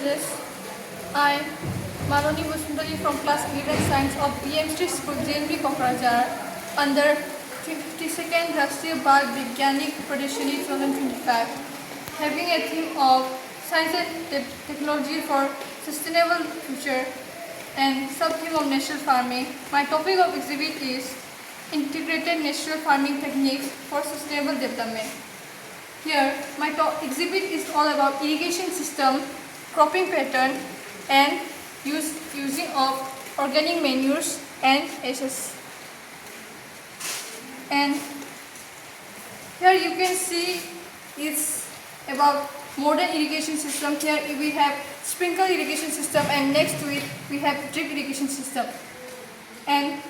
classes. I, Maloni Vasundari from class 11 Science of BMC School, JNB Kokrajhar, under 52nd Rashtriya Bal Vigyanik Pradeshini 2025, having a theme of Science and Technology for Sustainable Future and sub-theme of natural farming. My topic of exhibit is Integrated Natural Farming Techniques for Sustainable Development. Here, my exhibit is all about irrigation system, cropping pattern, and using of organic manures and ashes. And here you can see it's about modern irrigation system. Here we have sprinkler irrigation system, and next to it we have drip irrigation system. And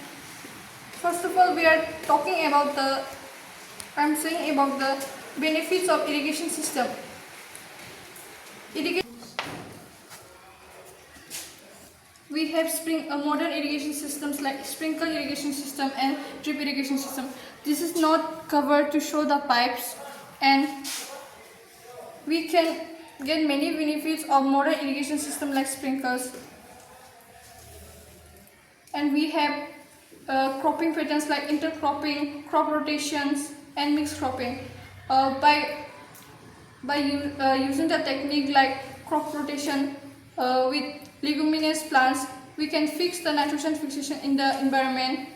first of all, we are talking about the benefits of irrigation system. We have modern irrigation systems like sprinkle irrigation system and drip irrigation system. This is not covered to show the pipes, and we can get many benefits of modern irrigation system like sprinklers. And we have cropping patterns like intercropping, crop rotations, and mixed cropping. By using the technique like crop rotation with leguminous plants, we can fix the nitrogen fixation in the environment.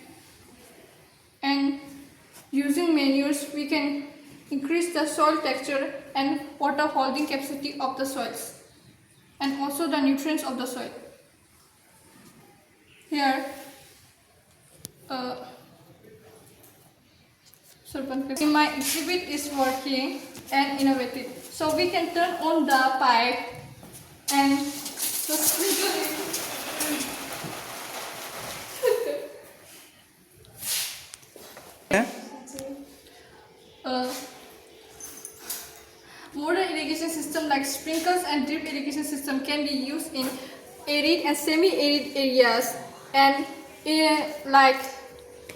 And using manures, we can increase the soil texture and water holding capacity of the soils, and also the nutrients of the soil. Here, my exhibit is working and innovative. So we can turn on the pipe and just sprinkle it. Modern irrigation system like sprinklers and drip irrigation system can be used in arid and semi-arid areas. And like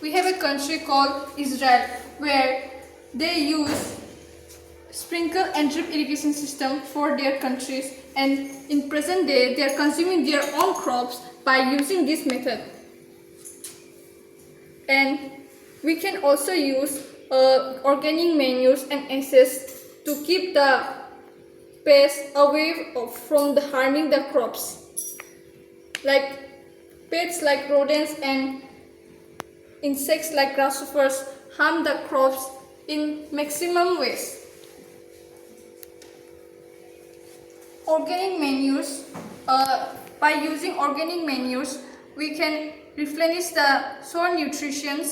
we have a country called Israel where they use sprinkle and drip irrigation system for their countries, and in present day they are consuming their own crops by using this method. And we can also use organic manures and ashes to keep the pests away from harming the crops. Like pests like rodents and insects like grasshoppers harm the crops in maximum ways. Organic manures, by using organic manures, we can replenish the soil nutrition,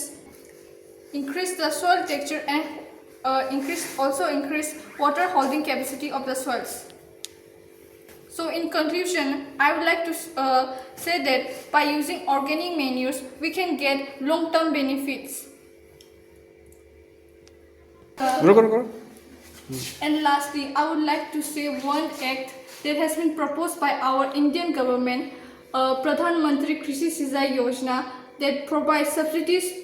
increase the soil texture, and increase water holding capacity of the soils. So in conclusion, I would like to say that by using organic manures, we can get long-term benefits. And lastly, I would like to say one act that has been proposed by our Indian government, Pradhan Mantri Krishi Sinchai Yojana, that provides subsidies,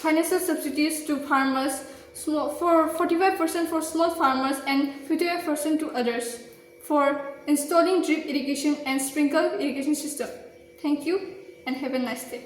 financial subsidies to farmers, for 45% for small farmers and 55% to others, for installing drip irrigation and sprinkle irrigation system. Thank you and have a nice day.